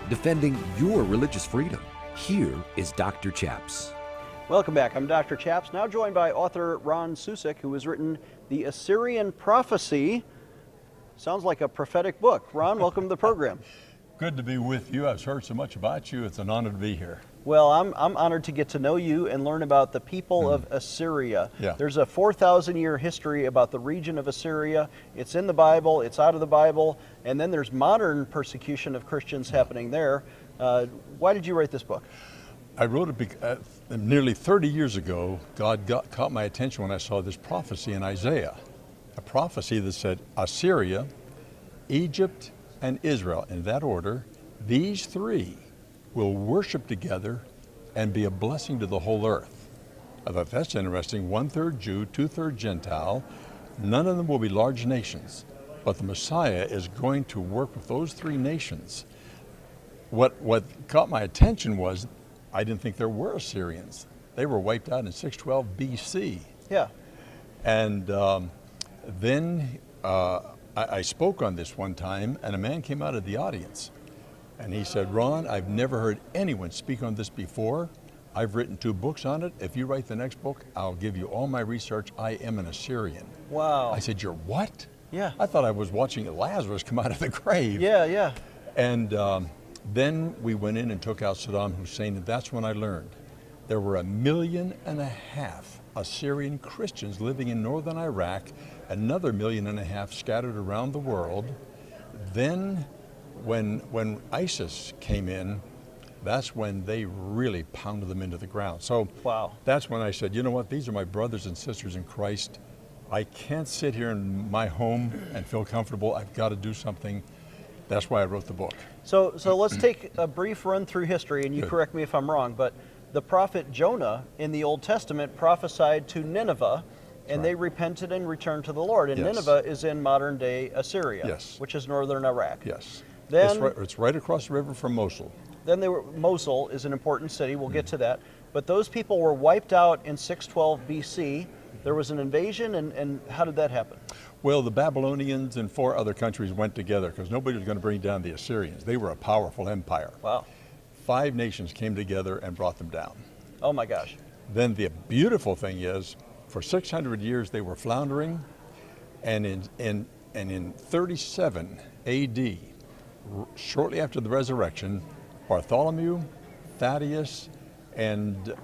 defending your religious freedom. Here is Dr. Chaps. Welcome back. I'm Dr. Chaps, now joined by author Ron Susek, who has written The Assyrian Prophecy. Sounds like a prophetic book. Ron, welcome to the program. Good to be with you. I've heard so much about you. It's an honor to be here. Well, I'm honored to get to know you and learn about the people of Assyria. Yeah. There's a 4,000-year history about the region of Assyria. It's in the Bible, it's out of the Bible, and then there's modern persecution of Christians happening there. Why did you write this book? I wrote it nearly 30 years ago. God caught my attention when I saw this prophecy in Isaiah, a prophecy that said Assyria, Egypt, and Israel, in that order, these three will worship together and be a blessing to the whole earth. I thought that's interesting. 1/3 Jew, 2/3 Gentile. None of them will be large nations, but the Messiah is going to work with those three nations. What caught my attention was I didn't think there were Assyrians. They were wiped out in 612 BC. Yeah. And then I spoke on this one time, and a man came out of the audience. And he said, Ron, I've never heard anyone speak on this before. I've written 2 books on it. If you write the next book, I'll give you all my research. I am an Assyrian. Wow. I said, you're what? Yeah. I thought I was watching Lazarus come out of the grave. Yeah. And then we went in and took out Saddam Hussein, and that's when I learned there were 1.5 million Assyrian Christians living in northern Iraq, another 1.5 million scattered around the world. Then when ISIS came in, that's when they really pounded them into the ground. So wow. That's when I said, you know what, these are my brothers and sisters in Christ. I can't sit here in my home and feel comfortable. I've got to do something. That's why I wrote the book. So let's take a brief run through history, and you Good. correct me if I'm wrong, but the prophet Jonah in the Old Testament prophesied to Nineveh, and they repented and returned to the Lord. And Yes. Nineveh is in modern day Assyria, Yes. which is northern Iraq. Yes. Then it's right across the river from Mosul. Then Mosul is an important city. We'll get to that. But those people were wiped out in 612 BC. There was an invasion, and how did that happen? Well, the Babylonians and 4 other countries went together because nobody was going to bring down the Assyrians. They were a powerful empire. Wow. 5 nations came together and brought them down. Oh my gosh. Then the beautiful thing is, for 600 years they were floundering, and in 37 AD, shortly after the resurrection, Bartholomew, Thaddeus, and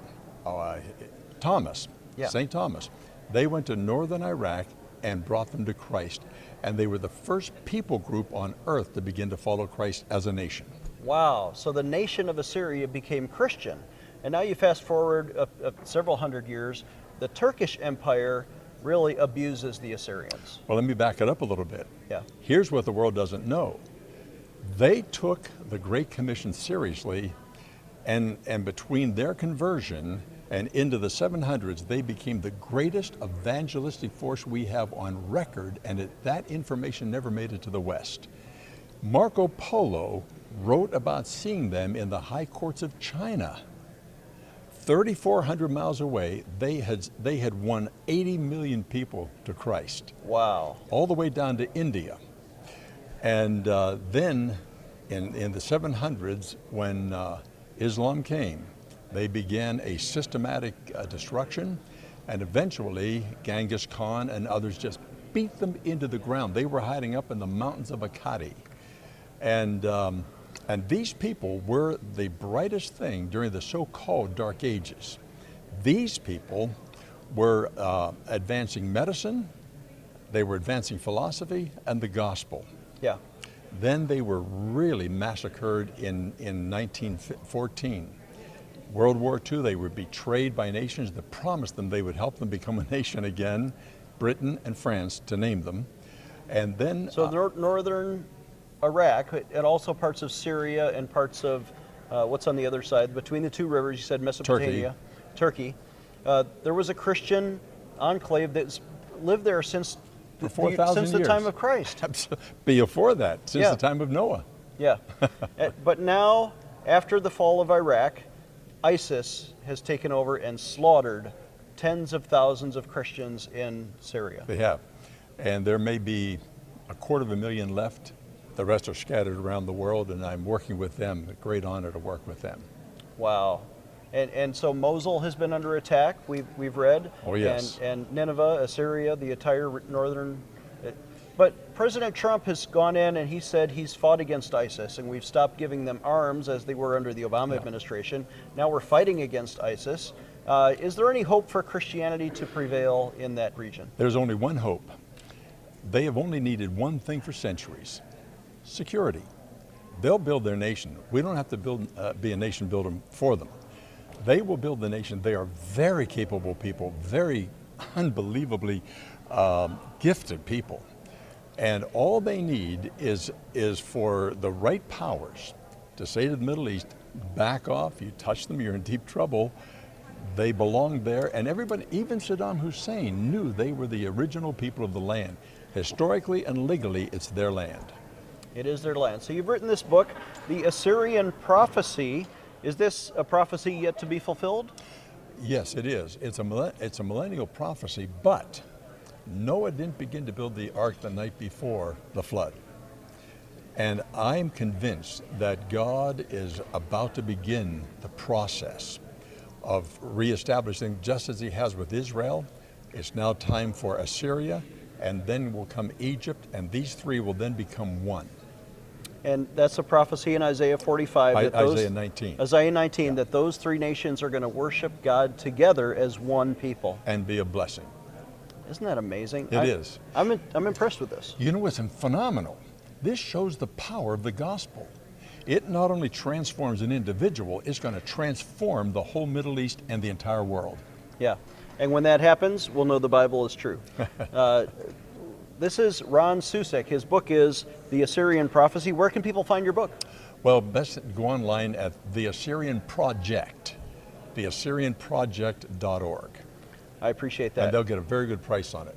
Thomas, St. Thomas, they went to northern Iraq and brought them to Christ. And they were the first people group on earth to begin to follow Christ as a nation. Wow. So the nation of Assyria became Christian. And now you fast forward several hundred years, the Turkish Empire really abuses the Assyrians. Well, let me back it up a little bit. Yeah. Here's what the world doesn't know. They took the Great Commission seriously, and between their conversion and into the 700s, they became the greatest evangelistic force we have on record, and that information never made it to the West. Marco Polo wrote about seeing them in the high courts of China. 3,400 miles away, they had won 80 million people to Christ. Wow. All the way down to India. And then in the 700s, when Islam came, they began a systematic destruction, and eventually Genghis Khan and others just beat them into the ground. They were hiding up in the mountains of Akkadi. And these people were the brightest thing during the so-called Dark Ages. These people were advancing medicine, they were advancing philosophy, and the gospel. Yeah. Then they were really massacred in 1914. World War II, they were betrayed by nations that promised them they would help them become a nation again, Britain and France, to name them. And then So northern Iraq, and also parts of Syria and parts of what's on the other side, between the 2 rivers, you said Mesopotamia, Turkey. There was a Christian enclave that's lived there since for 4,000 since the time of Christ. Before that, since the time of Noah. Yeah. But now, after the fall of Iraq, ISIS has taken over and slaughtered tens of thousands of Christians in Syria. They have. And there may be 250,000 left The rest are scattered around the world, and I'm working with them. A great honor to work with them. Wow. And so Mosul has been under attack, we've read. Oh, yes. And Nineveh, Assyria, the entire northern. But President Trump has gone in and he said he's fought against ISIS, and we've stopped giving them arms as they were under the Obama administration. Now we're fighting against ISIS. Is there any hope for Christianity to prevail in that region? There's only one hope. They have only needed one thing for centuries: security. They'll build their nation. We don't have to be a nation builder for them. They will build the nation. They are very capable people, very unbelievably gifted people. And all they need is for the right powers to say to the Middle East, back off, you touch them, you're in deep trouble. They belong there, and everybody, even Saddam Hussein, knew they were the original people of the land. Historically and legally, it's their land. It is their land. So you've written this book, The Assyrian Prophecy. Is this a prophecy yet to be fulfilled? Yes, it is. It's a millennial prophecy, but Noah didn't begin to build the ark the night before the flood. And I'm convinced that God is about to begin the process of reestablishing, just as he has with Israel. It's now time for Assyria, and then will come Egypt, and these three will then become one. And that's a prophecy in Isaiah 45. Isaiah 19. Isaiah 19, that those three nations are going to worship God together as one people. And be a blessing. Isn't that amazing? It is. I'm impressed with this. You know what's phenomenal? This shows the power of the gospel. It not only transforms an individual, it's going to transform the whole Middle East and the entire world. Yeah. And when that happens, we'll know the Bible is true. This is Ron Susek. His book is The Assyrian Prophecy. Where can people find your book? Well, best go online at The Assyrian Project, theassyrianproject.org. I appreciate that. And they'll get a very good price on it.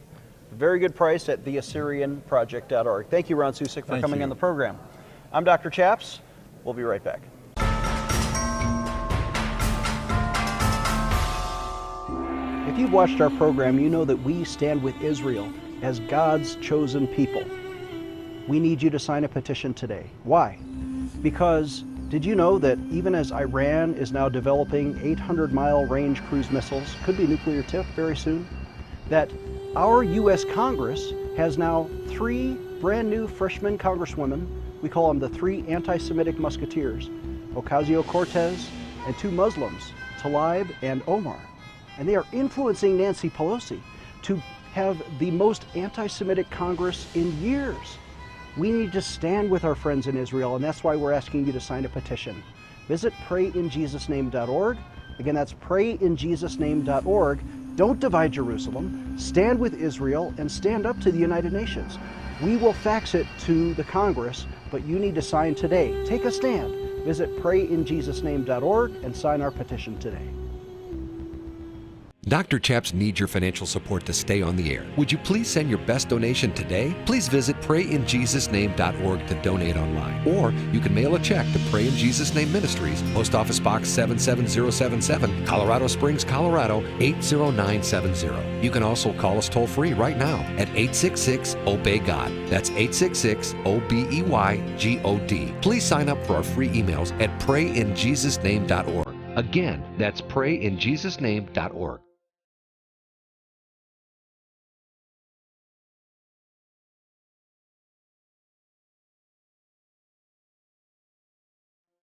Very good price at theassyrianproject.org. Thank you, Ron Susek, for coming you. on the program. I'm Dr. Chaps. We'll be right back. If you've watched our program, you know that we stand with Israel as God's chosen people. We need you to sign a petition today. Why? Because did you know that even as Iran is now developing 800-mile range cruise missiles, could be nuclear tipped very soon, that our U.S. Congress has now 3 brand new freshman congresswomen. We call them the 3 anti-Semitic musketeers, Ocasio-Cortez and 2 Muslims, Tlaib and Omar. And they are influencing Nancy Pelosi to have the most anti-Semitic Congress in years. We need to stand with our friends in Israel, and that's why we're asking you to sign a petition. Visit PrayInJesusName.org. Again, that's PrayInJesusName.org. Don't divide Jerusalem. Stand with Israel and stand up to the United Nations. We will fax it to the Congress, but you need to sign today. Take a stand. Visit PrayInJesusName.org and sign our petition today. Dr. Chaps needs your financial support to stay on the air. Would you please send your best donation today? Please visit PrayInJesusName.org to donate online. Or you can mail a check to Pray in Jesus Name Ministries, Post Office Box 77077, Colorado Springs, Colorado 80970. You can also call us toll-free right now at 866-OBEY-GOD. That's 866-OBEYGOD. Please sign up for our free emails at PrayInJesusName.org. Again, that's PrayInJesusName.org.